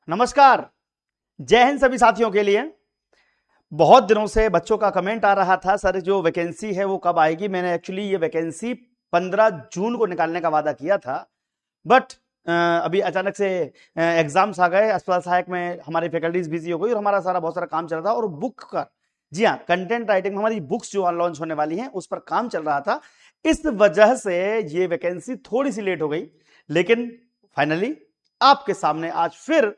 नमस्कार। जय हिंद सभी साथियों के लिए। बहुत दिनों से बच्चों का कमेंट आ रहा था, सर जो वैकेंसी है वो कब आएगी। मैंने एक्चुअली ये वैकेंसी 15 जून को निकालने का वादा किया था, बट अभी अचानक से एग्जाम्स आ गए। अस्पताल सहायक में हमारी फैकल्टीज बिजी हो गई और हमारा बहुत सारा काम चल रहा था। और बुक का, जी हाँ, कंटेंट राइटिंग में हमारी बुक्स जो लॉन्च होने वाली हैं उस पर काम चल रहा था। इस वजह से ये वैकेंसी थोड़ी सी लेट हो गई, लेकिन फाइनली आपके सामने आज फिर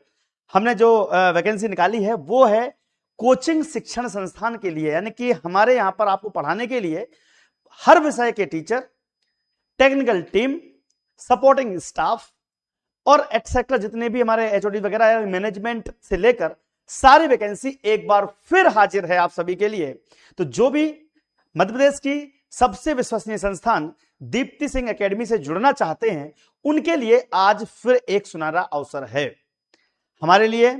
हमने जो वैकेंसी निकाली है वो है कोचिंग शिक्षण संस्थान के लिए। यानी कि हमारे यहां पर आपको पढ़ाने के लिए हर विषय के teacher, technical team, supporting staff और एटसेट्रा जितने भी हमारे एचओडी वगैरह, मैनेजमेंट से लेकर सारी वैकेंसी एक बार फिर हाजिर है आप सभी के लिए। तो जो भी मध्य प्रदेश की सबसे विश्वसनीय संस्थान दीप्ति सिंह एकेडमी से जुड़ना चाहते हैं उनके लिए आज फिर एक सुनहरा अवसर है। हमारे लिए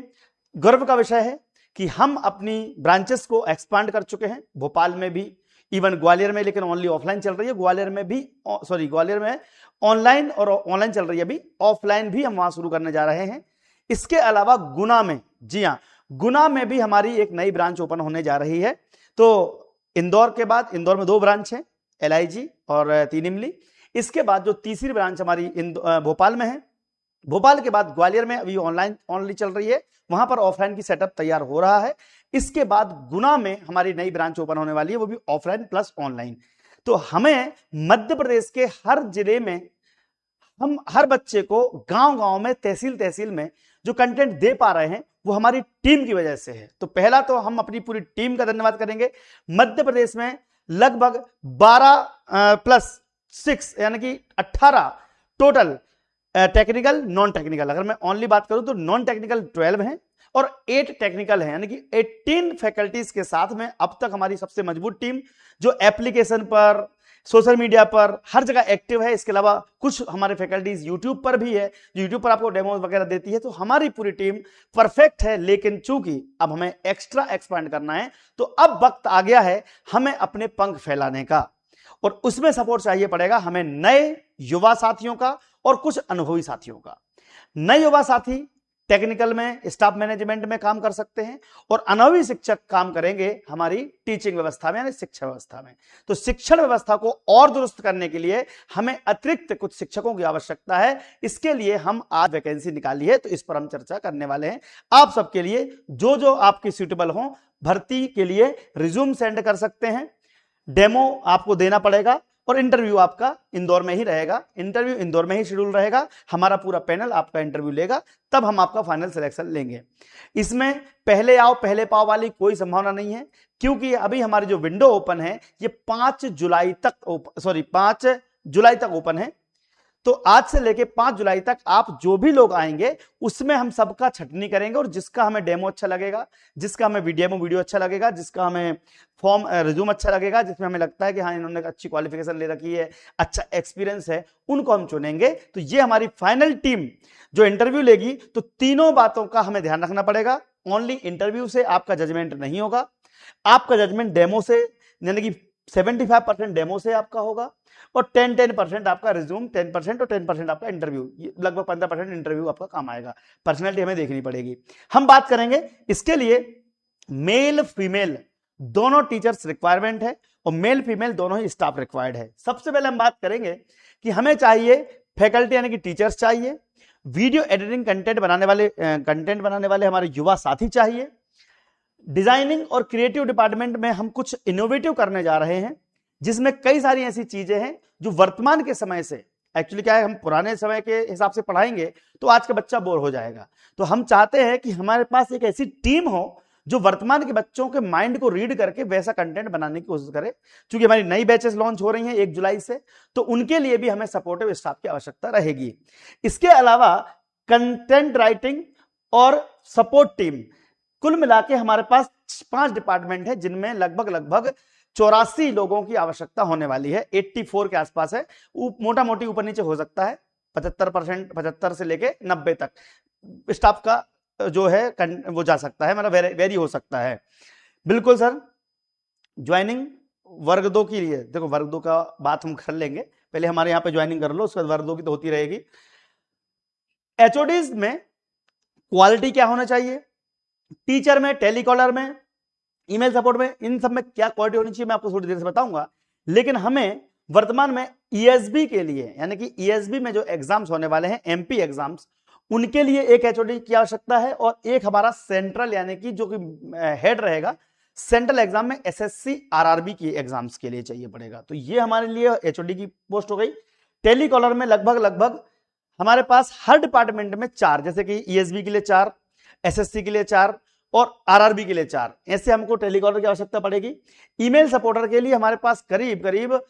गर्व का विषय है कि हम अपनी ब्रांचेस को एक्सपांड कर चुके हैं, भोपाल में भी, इवन ग्वालियर में, लेकिन ओनली ऑफलाइन चल रही है। ग्वालियर में ऑनलाइन और ऑनलाइन चल रही है, अभी ऑफलाइन भी हम वहां शुरू करने जा रहे हैं। इसके अलावा गुना में, जी हां, गुना में भी हमारी एक नई ब्रांच ओपन होने जा रही है। तो इंदौर के बाद, इंदौर में 2 ब्रांच है, LIG और 3 इमली। इसके बाद जो तीसरी ब्रांच हमारी भोपाल में है। भोपाल के बाद ग्वालियर में अभी ऑनलाइन ओनली चल रही है, वहां पर ऑफलाइन की सेटअप तैयार हो रहा है। इसके बाद गुना में हमारी नई ब्रांच ओपन होने वाली है, वो भी ऑफलाइन प्लस ऑनलाइन। तो हमें मध्य प्रदेश के हर जिले में, हम हर बच्चे को गांव गांव में, तहसील तहसील में जो कंटेंट दे पा रहे हैं वो हमारी टीम की वजह से है। तो पहला तो हम अपनी पूरी टीम का धन्यवाद करेंगे। मध्य प्रदेश में लगभग 12+6 यानी कि 18 टोटल टेक्निकल, नॉन टेक्निकल, अगर मैं ओनली बात करूं तो नॉन टेक्निकल 12 हैं और 8 टेक्निकल हैं, यानी कि 18 फैकल्टीज के साथ में अब तक हमारी सबसे मजबूत टीम जो एप्लीकेशन पर, सोशल मीडिया पर हर जगह एक्टिव है। इसके अलावा कुछ हमारे फैकल्टीज यूट्यूब पर भी है, जो यूट्यूब पर आपको डेमो वगैरह देती है। तो हमारी पूरी टीम परफेक्ट है, लेकिन चूंकि अब हमें एक्स्ट्रा एक्सपांड करना है तो अब वक्त आ गया है हमें अपने पंख फैलाने का, और उसमें सपोर्ट चाहिए पड़ेगा हमें नए युवा साथियों का और कुछ अनुभवी साथियों का। नए युवा साथी टेक्निकल में, स्टाफ मैनेजमेंट में काम कर सकते हैं और अनुभवी शिक्षक काम करेंगे हमारी टीचिंग व्यवस्था में, यानी शिक्षा व्यवस्था में। तो शिक्षण व्यवस्था को और दुरुस्त करने के लिए हमें अतिरिक्त कुछ शिक्षकों की आवश्यकता है। इसके लिए हम आज वैकेंसी निकाली है, तो इस पर हम चर्चा करने वाले हैं आप सबके लिए। जो जो आपकी सूटेबल हो, भर्ती के लिए रिज्यूम सेंड कर सकते हैं, डेमो आपको देना पड़ेगा और इंटरव्यू आपका इंदौर में ही रहेगा। इंटरव्यू इंदौर में ही शेड्यूल रहेगा, हमारा पूरा पैनल आपका इंटरव्यू लेगा, तब हम आपका फाइनल सिलेक्शन लेंगे। इसमें पहले आओ पहले पाओ वाली कोई संभावना नहीं है, क्योंकि अभी हमारी जो विंडो ओपन है ये 5 जुलाई तक ओपन है। तो आज से लेके 5 जुलाई तक आप जो भी लोग आएंगे उसमें हम सबका छटनी करेंगे, और जिसका हमें डेमो अच्छा लगेगा, जिसका हमें वीडियो अच्छा लगेगा, जिसका हमें फॉर्म रिज्यूम अच्छा लगेगा, जिसमें हमें लगता है कि हाँ इन्होंने अच्छी क्वालिफिकेशन ले रखी है, अच्छा एक्सपीरियंस है, उनको हम चुनेंगे। तो ये हमारी फाइनल टीम जो इंटरव्यू लेगी। तो तीनों बातों का हमें ध्यान रखना पड़ेगा। ओनली इंटरव्यू से आपका जजमेंट नहीं होगा, आपका जजमेंट डेमो से, यानी कि 75% डेमो से आपका होगा और 10% आपका रिज्यूम, 10% और 10% आपका इंटरव्यू, लगभग 15% इंटरव्यू आपका काम आएगा। पर्सनैलिटी हमें देखनी पड़ेगी। हम बात करेंगे इसके लिए मेल फीमेल दोनों टीचर्स रिक्वायरमेंट है और मेल फीमेल दोनों ही स्टाफ रिक्वायर्ड है। सबसे पहले हम बात करेंगे कि हमें चाहिए फैकल्टी, यानी कि टीचर्स चाहिए, वीडियो एडिटिंग कंटेंट बनाने वाले हमारे युवा साथी चाहिए। डिजाइनिंग और क्रिएटिव डिपार्टमेंट में हम कुछ इनोवेटिव करने जा रहे हैं, जिसमें कई सारी ऐसी चीजें हैं जो वर्तमान के समय से, एक्चुअली क्या है, हम पुराने समय के हिसाब से पढ़ाएंगे तो आज का बच्चा बोर हो जाएगा। तो हम चाहते हैं कि हमारे पास एक ऐसी टीम हो जो वर्तमान के बच्चों के माइंड को रीड करके वैसा कंटेंट बनाने की कोशिश करे। क्योंकि हमारी नई बैचेस लॉन्च हो रही हैं 1 जुलाई से, तो उनके लिए भी हमें सपोर्टिव स्टाफ की आवश्यकता रहेगी। इसके अलावा कंटेंट राइटिंग और सपोर्ट टीम, कुल मिला के हमारे पास 5 डिपार्टमेंट है, जिनमें लगभग 84 लोगों की आवश्यकता होने वाली है। 84 के आसपास है, मोटा मोटी ऊपर नीचे हो सकता है, 75%, 75 से लेके 90 तक स्टाफ का जो है वो जा सकता है, मतलब वेरी हो सकता है। बिल्कुल सर। ज्वाइनिंग वर्ग 2 के लिए, देखो वर्ग 2 का बात हम कर लेंगे, पहले हमारे यहाँ पे ज्वाइनिंग कर लो, उसके बाद वर्ग 2 की तो होती रहेगी। एचओडीज में क्वालिटी क्या होना चाहिए, टीचर में, टेलीकॉलर में, ईमेल सपोर्ट में, इन सब में क्या क्वालिटी होनी चाहिए मैं आपको थोड़ी देर से बताऊंगा। लेकिन हमें वर्तमान में ईएसबी के लिए, यानी कि ईएसबी में जो एग्जाम्स होने वाले हैं, एमपी एग्जाम्स, उनके लिए एक एचओडी की आवश्यकता है और एक हमारा सेंट्रल, यानी कि जो कि हेड रहेगा सेंट्रल एग्जाम में एसएससी आरआरबी की एग्जाम्स के लिए चाहिए पड़ेगा। तो ये हमारे लिए एचओडी की पोस्ट हो गई। टेलीकॉलर में लगभग हमारे पास हर डिपार्टमेंट में 4, जैसे कि ईएसबी के लिए 4, एसएससी के लिए 4 और आरआरबी के लिए 4, ऐसे हमको टेलीकॉलर की आवश्यकता पड़ेगी। ईमेल सपोर्टर के लिए हमारे पास करीब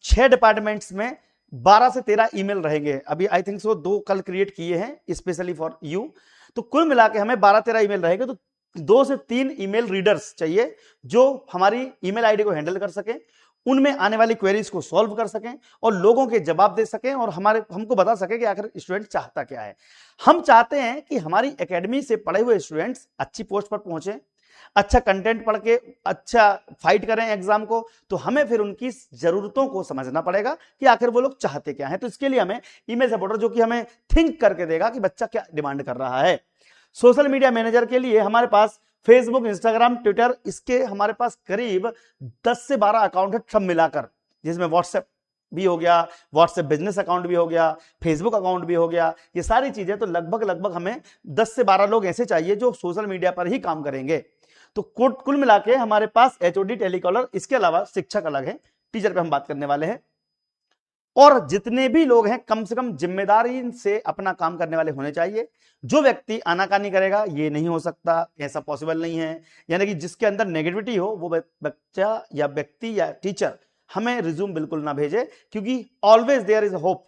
6 डिपार्टमेंट्स में 12 से 13 ईमेल रहेंगे। अभी आई थिंक सो 2 कल क्रिएट किए हैं स्पेशली फॉर यू, तो कुल मिला के हमें 12-13 ईमेल रहेंगे। तो 2 से 3 ईमेल रीडर्स चाहिए जो हमारी ईमेल आईडी को हैंडल कर सकें, उनमें आने वाली क्वेरीज को सॉल्व कर सकें और लोगों के जवाब दे सकें और हमको बता सकें कि आखिर स्टूडेंट चाहता क्या है। हम चाहते हैं कि हमारी एकेडमी से पढ़े हुए स्टूडेंट्स अच्छी पोस्ट पर पहुंचे, अच्छा कंटेंट पढ़ के अच्छा फाइट करें एग्जाम को। तो हमें फिर उनकी जरूरतों को समझना पड़ेगा कि आखिर वो लोग चाहते क्या हैं। तो इसके लिए हमें ईमेल सपोर्टर जो कि हमें थिंक करके देगा कि बच्चा क्या डिमांड कर रहा है। सोशल मीडिया मैनेजर के लिए हमारे पास फेसबुक, इंस्टाग्राम, ट्विटर, इसके हमारे पास करीब 10 से 12 अकाउंट है सब मिलाकर, जिसमें व्हाट्सएप भी हो गया, व्हाट्सएप बिजनेस अकाउंट भी हो गया, फेसबुक अकाउंट भी हो गया, ये सारी चीजें। तो लगभग हमें 10 से 12 लोग ऐसे चाहिए जो सोशल मीडिया पर ही काम करेंगे। तो कुल मिला के हमारे पास एचओडी, टेलीकॉलर, इसके अलावा शिक्षक अलग है, टीचर पे हम बात करने वाले हैं। और जितने भी लोग हैं कम से कम जिम्मेदारी से अपना काम करने वाले होने चाहिए। जो व्यक्ति आनाकानी करेगा ये नहीं हो सकता, ऐसा पॉसिबल नहीं है। यानी कि जिसके अंदर नेगेटिविटी हो वो बच्चा या व्यक्ति या टीचर हमें रिज्यूम बिल्कुल ना भेजे, क्योंकि ऑलवेज देयर इज होप।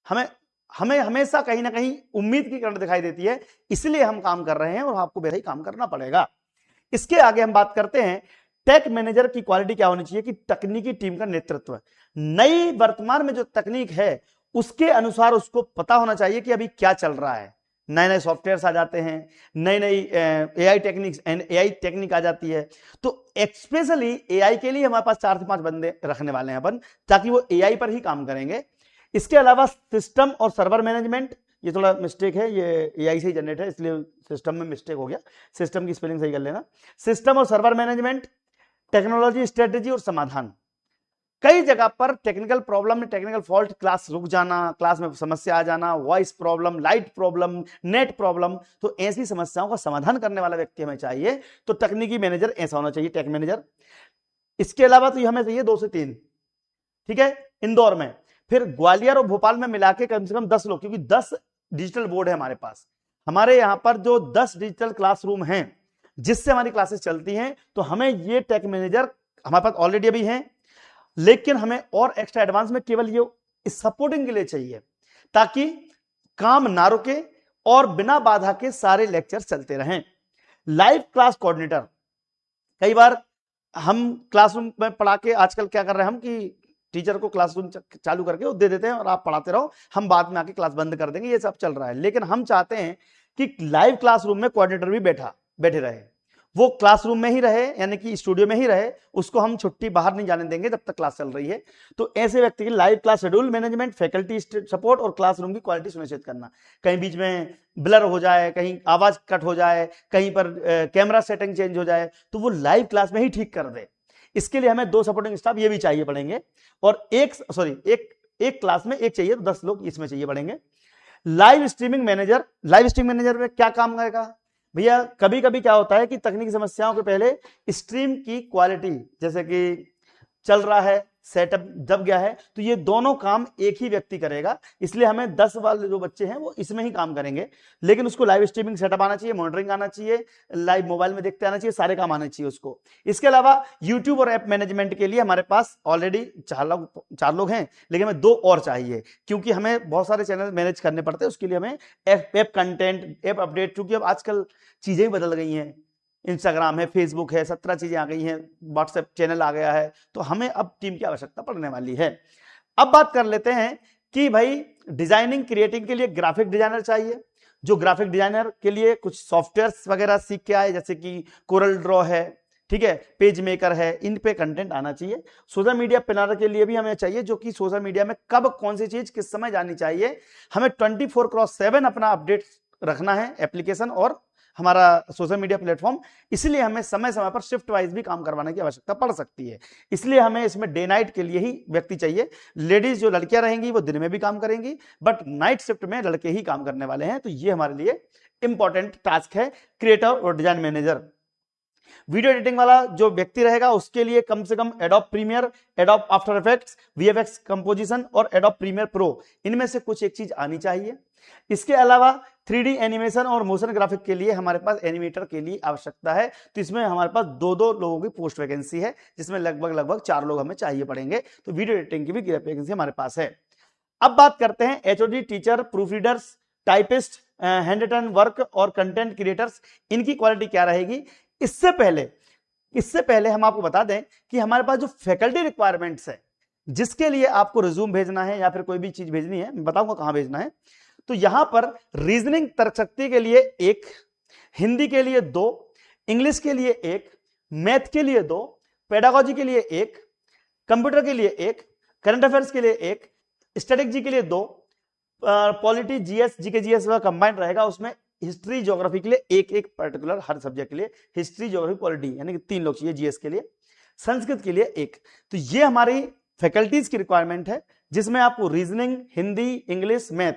हमें हमेशा कहीं ना कहीं उम्मीद की किरण दिखाई देती है, इसलिए हम काम कर रहे हैं और आपको बेहद काम करना पड़ेगा। इसके आगे हम बात करते हैं टेक मैनेजर की क्वालिटी क्या होनी चाहिए, कि तकनीकी टीम का नेतृत्व। नई वर्तमान में जो तकनीक है उसके अनुसार उसको पता होना चाहिए कि अभी क्या चल रहा है। नए नए सॉफ्टवेयर आ जाते हैं, नई एआई टेक्निक आ जाती है। तो स्पेशली एआई के लिए हमारे पास 4 से 5 बंदे रखने वाले हैं अपन, ताकि वो एआई पर ही काम करेंगे। इसके अलावा सिस्टम और सर्वर मैनेजमेंट, ये थोड़ा मिस्टेक है, ये एआई से ही जनरेट है इसलिए सिस्टम में मिस्टेक हो गया, सिस्टम की स्पेलिंग सही कर लेना। सिस्टम और सर्वर मैनेजमेंट, टेक्नोलॉजी स्ट्रेटेजी और समाधान। कई जगह पर टेक्निकल प्रॉब्लम में टेक्निकल फॉल्ट, क्लास रुक जाना, क्लास में समस्या आ जाना, voice problem, light problem, net problem, तो ऐसी समस्याओं का समाधान करने वाला व्यक्ति हमें चाहिए। तो तकनीकी मैनेजर ऐसा होना चाहिए, टेक मैनेजर। इसके अलावा तो हमें चाहिए 2 से 3, ठीक है, इंदौर में। फिर ग्वालियर और भोपाल में मिला के कम से कम 10 लोग, क्योंकि 10 डिजिटल बोर्ड है हमारे पास। हमारे यहां पर जो 10 डिजिटल क्लासरूम हैं जिससे हमारी क्लासेस चलती हैं, तो हमें ये टेक मैनेजर हमारे पास ऑलरेडी अभी हैं, लेकिन हमें और एक्स्ट्रा एडवांस में केवल ये सपोर्टिंग के लिए चाहिए, ताकि काम ना रुके और बिना बाधा के सारे लेक्चर चलते रहें। लाइव क्लास कोऑर्डिनेटर, कई बार हम क्लासरूम में पढ़ा के, आजकल क्या कर रहे हैं हम कि टीचर को क्लासरूम चालू करके दे देते हैं और आप पढ़ाते रहो, हम बाद में आके क्लास बंद कर देंगे, ये सब चल रहा है। लेकिन हम चाहते हैं कि लाइव क्लासरूम में कोऑर्डिनेटर भी बैठे रहे, वो क्लासरूम में ही रहे, यानी कि स्टूडियो में ही रहे, उसको हम छुट्टी बाहर नहीं जाने देंगे जब तक क्लास चल रही है। तो ऐसे व्यक्ति की live class schedule management, faculty support और क्लासरूम की क्वालिटी सुनिश्चित करना। कहीं बीच में ब्लर हो जाए, कहीं आवाज कट हो जाए, कहीं पर कैमरा सेटिंग चेंज हो जाए, तो वो लाइव क्लास में ही ठीक कर दे। इसके लिए हमें 2 सपोर्टिंग स्टाफ ये भी चाहिए पड़ेंगे, और एक क्लास में एक चाहिए, तो 10 लोग इसमें चाहिए पड़ेंगे। लाइव स्ट्रीमिंग मैनेजर में क्या काम करेगा भैया? कभी कभी क्या होता है कि तकनीकी समस्याओं के पहले स्ट्रीम की क्वालिटी, जैसे कि चल रहा है, सेटअप दब गया है, तो ये दोनों काम एक ही व्यक्ति करेगा। इसलिए हमें 10 वाले जो बच्चे हैं वो इसमें ही काम करेंगे, लेकिन उसको लाइव स्ट्रीमिंग सेटअप आना चाहिए, मॉनिटरिंग आना चाहिए, लाइव मोबाइल में देखते आना चाहिए, सारे काम आने चाहिए उसको। इसके अलावा यूट्यूब और ऐप मैनेजमेंट के लिए हमारे पास ऑलरेडी 4 लोग हैं, लेकिन हमें 2 और चाहिए, क्योंकि हमें बहुत सारे चैनल मैनेज करने पड़ते हैं। उसके लिए हमें ऐप कंटेंट, ऐप अपडेट, क्योंकि अब आजकल चीजें बदल गई हैं, इंस्टाग्राम है, फेसबुक है, 17 चीजें आ गई हैं, व्हाट्सएप चैनल आ गया है, तो हमें अब टीम की आवश्यकता पड़ने वाली है। अब बात कर लेते हैं कि भाई डिजाइनिंग क्रिएटिंग के लिए ग्राफिक डिजाइनर चाहिए, जो ग्राफिक डिजाइनर के लिए कुछ सॉफ्टवेयर्स वगैरह सीख के आए, जैसे कि कोरल ड्रॉ है, ठीक है, पेज मेकर है, इन पे कंटेंट आना चाहिए। सोशल मीडिया प्लानर के लिए भी हमें चाहिए, जो कि सोशल मीडिया में कब कौन सी चीज किस समय जानी चाहिए, हमें 24/7 अपना अपडेट रखना है एप्लीकेशन और हमारा सोशल मीडिया प्लेटफॉर्म, इसलिए हमें समय समय पर शिफ्ट वाइज भी काम करवाने की आवश्यकता पड़ सकती है। इसलिए हमें इसमें डे नाइट के लिए ही व्यक्ति चाहिए। लेडीज जो लड़कियां रहेंगी वो दिन में भी काम करेंगी, बट नाइट शिफ्ट में लड़के ही काम करने वाले हैं। तो ये हमारे लिए इंपॉर्टेंट टास्क है क्रिएटर और डिजाइन मैनेजर। वीडियो एडिटिंग वाला जो व्यक्ति रहेगा उसके लिए कम से कम Adobe Premiere, Adobe After Effects, VFX composition और एडोब प्रीमियर प्रो, इनमें से कुछ एक चीज आनी चाहिए। इसके अलावा 3D एनिमेशन और मोशन ग्राफिक के लिए हमारे पास एनिमेटर के लिए आवश्यकता है। तो इसमें हमारे पास 2-2 लोगों की पोस्ट वैकेंसी है, जिसमें लगभग 4 लोग हमें चाहिए पड़ेंगे। तो वीडियो एडिटिंग की भी वैकेंसी हमारे पास है। अब बात करते हैं HOD, teacher, proof readers, typist, hand written work और कंटेंट क्रिएटर्स, इनकी क्वालिटी क्या रहेगी। इससे पहले हम आपको बता दें कि हमारे पास जो फैकल्टी रिक्वायरमेंट्स है, जिसके लिए आपको रिज्यूम भेजना है या फिर कोई भी चीज भेजनी है, मैं बताऊंगा कहां भेजना है। तो यहां पर रीजनिंग तर्कशक्ति के लिए 1, हिंदी के लिए 2, इंग्लिश के लिए 1, मैथ के लिए 2, पेडागोजी के लिए 1, कंप्यूटर के लिए 1, करंट अफेयर्स के लिए 1, स्टैटिक जी के लिए 2, पॉलिटी, जीएस, जीके जीएस का कंबाइंड रहेगा। उसमें हिस्ट्री, ज्योग्राफी के लिए एक पर्टिकुलर हर सब्जेक्ट के लिए, हिस्ट्री, ज्योग्राफी, पॉलिटी, यानी कि 3 लोग चाहिए जीएस के लिए, संस्कृत के लिए 1। तो ये हमारी फैकल्टीज की रिक्वायरमेंट है, जिसमें आपको रीजनिंग, हिंदी, इंग्लिश, मैथ,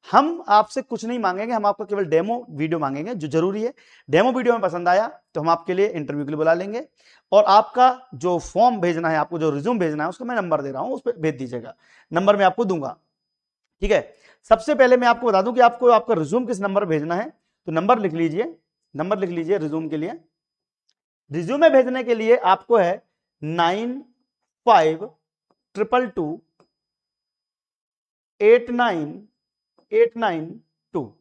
हम आपसे कुछ नहीं मांगेंगे, हम आपको केवल डेमो वीडियो मांगेंगे जो जरूरी है। डेमो वीडियो में पसंद आया तो हम आपके लिए इंटरव्यू के लिए बुला लेंगे, और आपका जो फॉर्म भेजना है, आपको जो रिज्यूम भेजना है, उसका मैं नंबर दे रहा हूं, उस पर भेज दीजिएगा। नंबर मैं आपको दूंगा, ठीक है। सबसे पहले मैं आपको बता दूं कि आपको आपका रिज्यूम किस नंबर पर भेजना है। तो नंबर लिख लीजिए, रिज्यूम के लिए। रिज्यूमे भेजने के लिए आपको है 9522289892,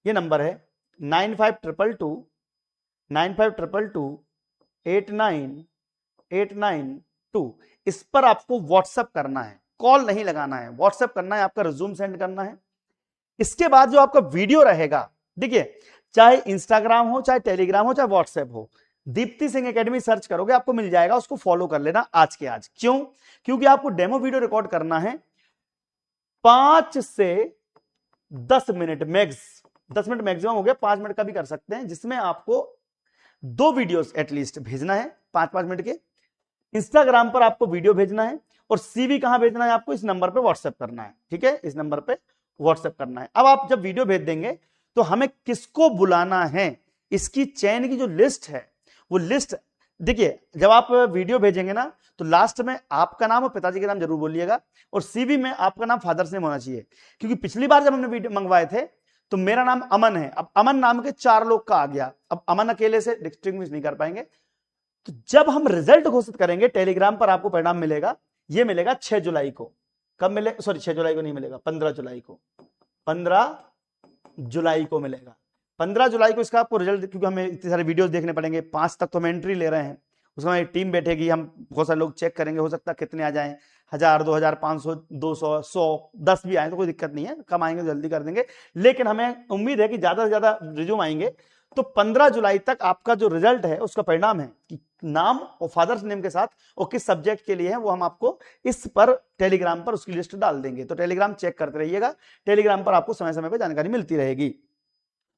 ये नंबर है 9522289892। इस पर आपको व्हाट्सएप करना है, कॉल नहीं लगाना है, व्हाट्सएप करना है, आपका रिज्यूम सेंड करना है। इसके बाद जो आपका वीडियो रहेगा, देखिए, चाहे इंस्टाग्राम हो, चाहे टेलीग्राम हो, चाहे व्हाट्सएप हो, दीप्ति सिंह एकेडमी सर्च करोगे आपको मिल जाएगा, उसको फॉलो कर लेना आज के आज। क्यों? क्योंकि आपको डेमो वीडियो रिकॉर्ड करना है 5 से 10 मिनट मैक्स, 10 मिनट मैक्सिमम हो गया, 5 मिनट का भी कर सकते हैं, जिसमें आपको 2 वीडियोस एटलीस्ट भेजना है 5-5 मिनट के। इंस्टाग्राम पर आपको वीडियो भेजना है, और सीवी कहां भेजना है आपको, इस नंबर पे व्हाट्सएप करना है, ठीक है, इस नंबर पे व्हाट्सएप करना है। अब आप जब वीडियो भेज देंगे तो हमें किसको बुलाना है, इसकी चयन की जो लिस्ट है, वो लिस्ट देखिए, जब आप वीडियो भेजेंगे ना, तो लास्ट में आपका नाम और पिताजी का नाम जरूर बोलिएगा, और सीवी में आपका नाम फादर्स नेम होना चाहिए। क्योंकि पिछली बार जब हमने वीडियो मंगवाए थे तो मेरा नाम अमन है, अब अमन नाम के 4 लोग का आ गया, अब अमन अकेले से डिस्टिंग्विश नहीं कर पाएंगे। तो जब हम रिजल्ट घोषित करेंगे, टेलीग्राम पर आपको परिणाम मिलेगा, ये मिलेगा 6 जुलाई को। कब मिले, सॉरी 6 जुलाई को नहीं मिलेगा, 15 जुलाई को, 15 जुलाई को मिलेगा। 15 जुलाई को इसका आपको रिजल्ट, क्योंकि हमें इतने सारे वीडियोस देखने पड़ेंगे, 5 तक तो हम एंट्री ले रहे हैं, उसमें एक टीम बैठेगी, हम बहुत सारे लोग चेक करेंगे, हो सकता है कितने आ जाएं, 1000, 2000, 500, 200, 100, 10 भी आए तो कोई दिक्कत नहीं है, कम आएंगे तो जल्दी कर देंगे। लेकिन हमें उम्मीद है कि ज्यादा से ज्यादा रिज्यूम आएंगे। तो 15 जुलाई तक आपका जो रिजल्ट है, उसका परिणाम है कि नाम और फादर्स नेम के साथ और किस सब्जेक्ट के लिए है, वो हम आपको इस पर टेलीग्राम पर उसकी लिस्ट डाल देंगे। तो टेलीग्राम चेक करते रहिएगा, टेलीग्राम पर आपको समय समय पर जानकारी मिलती रहेगी।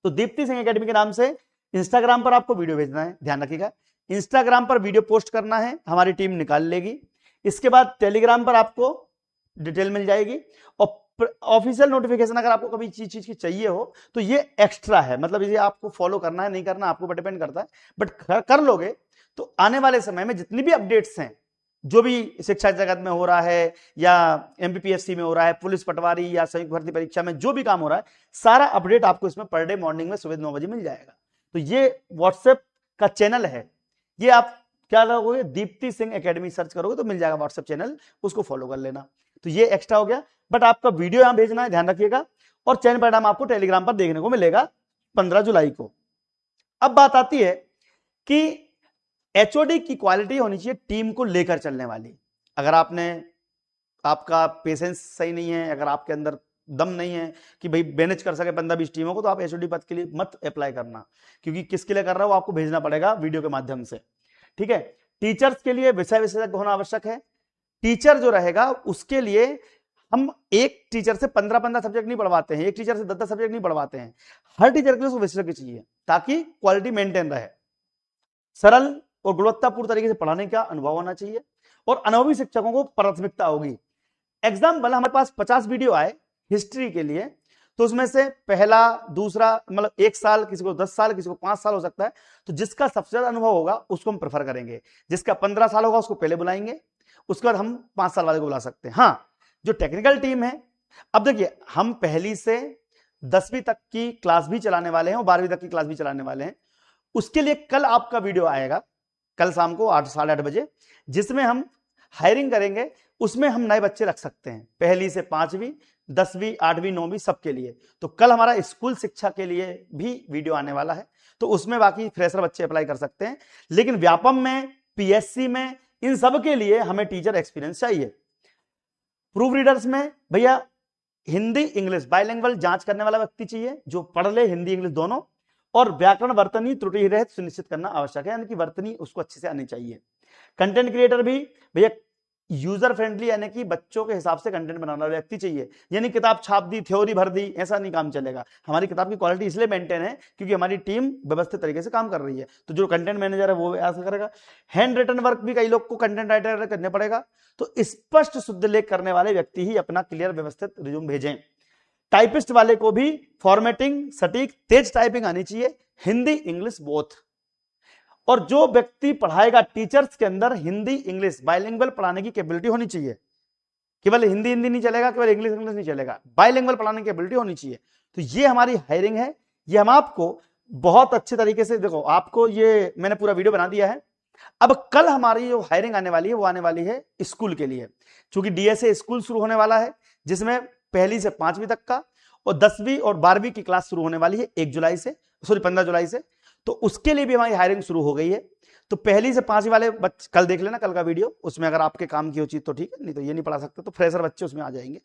तो दीप्ति सिंह एकेडमी के नाम से इंस्टाग्राम पर आपको वीडियो भेजना है, ध्यान रखिएगा, इंस्टाग्राम पर वीडियो पोस्ट करना है, हमारी टीम निकाल लेगी। इसके बाद टेलीग्राम पर आपको डिटेल मिल जाएगी, और ऑफिशियल नोटिफिकेशन अगर आपको कभी चीज की चाहिए हो तो ये एक्स्ट्रा है, मतलब इसे आपको फॉलो करना है नहीं करना आपको डिपेंड करता है, बट कर लोगे तो आने वाले समय में जितनी भी अपडेट्स हैं, जो भी शिक्षा जगत में हो रहा है, या एमपीपीएससी में हो रहा है, पुलिस पटवारी या संयुक्त भर्ती परीक्षा में जो भी काम हो रहा है, सारा अपडेट आपको इसमें पर डे मॉर्निंग में सुबह 9 बजे मिल जाएगा। तो ये व्हाट्सएप का चैनल है, ये आप क्या लगोगे, दीप्ति सिंह एकेडमी सर्च करोगे तो मिल जाएगा व्हाट्सएप चैनल, उसको फॉलो कर लेना। तो ये एक्स्ट्रा हो गया, बट आपका वीडियो यहां भेजना है, ध्यान रखिएगा, और चयन परिणाम आपको टेलीग्राम पर देखने को मिलेगा 15 जुलाई को। अब बात आती है कि एचओडी की क्वालिटी होनी चाहिए टीम को लेकर चलने वाली। अगर आपका पेशेंस सही नहीं है, अगर आपके अंदर दम नहीं है कि भाई मैनेज कर सके 15-20 टीमों को, तो आप एचओडी पद के लिए मत अप्लाई करना, क्योंकि किसके लिए कर रहा हो आपको भेजना पड़ेगा वीडियो के माध्यम से, ठीक है। टीचर्स के लिए विषय विशेषज्ञ होना आवश्यक है। टीचर जो रहेगा उसके लिए हम एक टीचर से 15-15 सब्जेक्ट नहीं पढ़वाते हैं, एक टीचर से 10-10 सब्जेक्ट नहीं पढ़वाते हैं। हर टीचर के लिए उसको विशेषज्ञ चाहिए ताकि क्वालिटी मेंटेन रहे। सरल और गुणवत्तापूर्ण तरीके से पढ़ाने का अनुभव होना चाहिए और अनुभवी शिक्षकों को प्राथमिकता होगी। एग्जाम्पल हमारे पास 50 वीडियो आए हिस्ट्री के लिए, तो उसमें से पहला दूसरा मतलब 1 साल, किसी को 10 साल, किसी को 5 साल हो सकता है, तो जिसका सबसे ज्यादा अनुभव होगा उसको हम प्रेफर करेंगे। जिसका 15 साल होगा उसको पहले बुलाएंगे, उसके बाद हम 5 साल वाले को बुला सकते हैं। हाँ, जो टेक्निकल टीम है, अब देखिए हम पहली से 10वीं तक की क्लास भी चलाने वाले हैं और 12वीं तक की क्लास भी चलाने वाले हैं। उसके लिए कल आपका वीडियो आएगा, कल शाम को 8 साढ़े 8 बजे, जिसमें हम हायरिंग करेंगे। उसमें हम नए बच्चे रख सकते हैं, पहली से 5वीं, 10वीं, 8वीं, 9वीं सबके लिए। तो कल हमारा स्कूल शिक्षा के लिए भी वीडियो आने वाला है, तो उसमें बाकी फ्रेशर बच्चे अप्लाई कर सकते हैं। लेकिन व्यापम में, पीएससी में, इन सब के लिए हमें टीचर एक्सपीरियंस चाहिए। प्रूफ रीडर्स में भैया हिंदी इंग्लिश बाइलिंगुअल जांच करने वाला व्यक्ति चाहिए, जो पढ़ ले हिंदी इंग्लिश दोनों, और व्याकरण वर्तनी त्रुटि रहित सुनिश्चित करना आवश्यक है, यानी कि वर्तनी उसको अच्छे से आनी चाहिए। कंटेंट क्रिएटर भी भैया यूजर फ्रेंडली यानी कि बच्चों के हिसाब से कंटेंट बनाने वाला व्यक्ति चाहिए, यानी किताब छाप दी, थ्योरी भर दी, ऐसा नहीं काम चलेगा। हमारी किताब की क्वालिटी इसलिए मेंटेन है क्योंकि हमारी टीम व्यवस्थित तरीके से काम कर रही है। तो जो कंटेंट मैनेजर है वो ऐसा करेगा। हैंड रिटन वर्क भी कई लोग को कंटेंट राइटर करने पड़ेगा, तो स्पष्ट शुद्ध लेख करने वाले व्यक्ति ही अपना क्लियर व्यवस्थित रिज्यूम भेजें। टाइपिस्ट वाले को भी फॉर्मेटिंग सटीक तेज टाइपिंग आनी चाहिए, हिंदी इंग्लिश बोथ। और जो व्यक्ति पढ़ाएगा, टीचर्स के अंदर हिंदी इंग्लिश बाइलिंगुअल पढ़ाने की कैपेबिलिटी होनी चाहिए। केवल हिंदी नहीं चलेगा, केवल इंग्लिश नहीं चलेगा, बाइलिंगुअल पढ़ाने की कैपेबिलिटी होनी चाहिए। तो ये हमारी हायरिंग है, ये हम आपको बहुत अच्छे तरीके से, देखो आपको ये मैंने पूरा वीडियो बना दिया है। अब कल हमारी जो हायरिंग आने वाली है वो आने वाली है स्कूल के लिए, क्योंकि डीएसए स्कूल शुरू होने वाला है, जिसमें पहली से 5वीं तक का और 10वीं और 12वीं की क्लास शुरू होने वाली है 1 जुलाई से, सॉरी 15 जुलाई से। तो उसके लिए भी हमारी हायरिंग शुरू हो गई है। तो पहली से 5वीं वाले बच्चे कल देख लेना, कल का वीडियो, उसमें अगर आपके काम की हो चीज तो ठीक है, नहीं तो ये नहीं पढ़ा सकते, तो फ्रेशर बच्चे उसमें आ जाएंगे।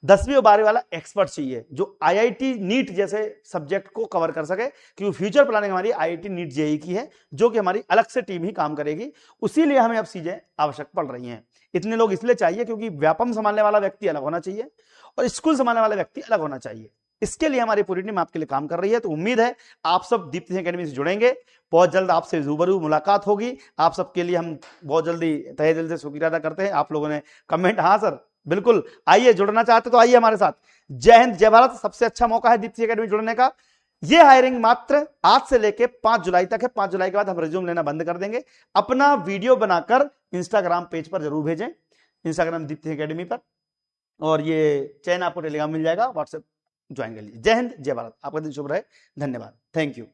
10वीं और 12वीं वाला एक्सपर्ट चाहिए जो आईआईटी नीट जैसे सब्जेक्ट को कवर कर सके, क्योंकि फ्यूचर प्लानिंग हमारी आईआईटी नीट जेईई की है, जो कि हमारी अलग से टीम ही काम करेगी। उसी लिए हमें अब चीजें आवश्यक पड़ रही हैं। इतने लोग इसलिए चाहिए क्योंकि व्यापम संभालने वाला व्यक्ति अलग होना चाहिए और स्कूल संभालने वाला व्यक्ति अलग होना चाहिए। इसके लिए हमारी पूरी टीम आपके लिए काम कर रही है। तो उम्मीद है आप सब दीप्ति सिंह एकेडमी से जुड़ेंगे, बहुत जल्द आपसे रूबरू मुलाकात होगी। आप सबके लिए हम बहुत जल्दी तहे दिल से शुक्रिया अदा करते हैं। आप लोगों ने कमेंट, हाँ सर बिल्कुल आइए, जुड़ना चाहते तो आइए हमारे साथ। जय हिंद, जय भारत। सबसे अच्छा मौका है दीप्ति एकेडमी जुड़ने का। ये हायरिंग मात्र आज से लेके 5 जुलाई तक है। 5 जुलाई के बाद हम रिज्यूम लेना बंद कर देंगे। अपना वीडियो बनाकर इंस्टाग्राम पेज पर जरूर भेजें, इंस्टाग्राम दीप्ति एकेडमी पर, और ये चैन आपको टेलीग्राम मिल जाएगा, व्हाट्सएप ज्वाइन कर लीजिए। जय हिंद, जय भारत। आपका दिन शुभ रहे। धन्यवाद, थैंक यू।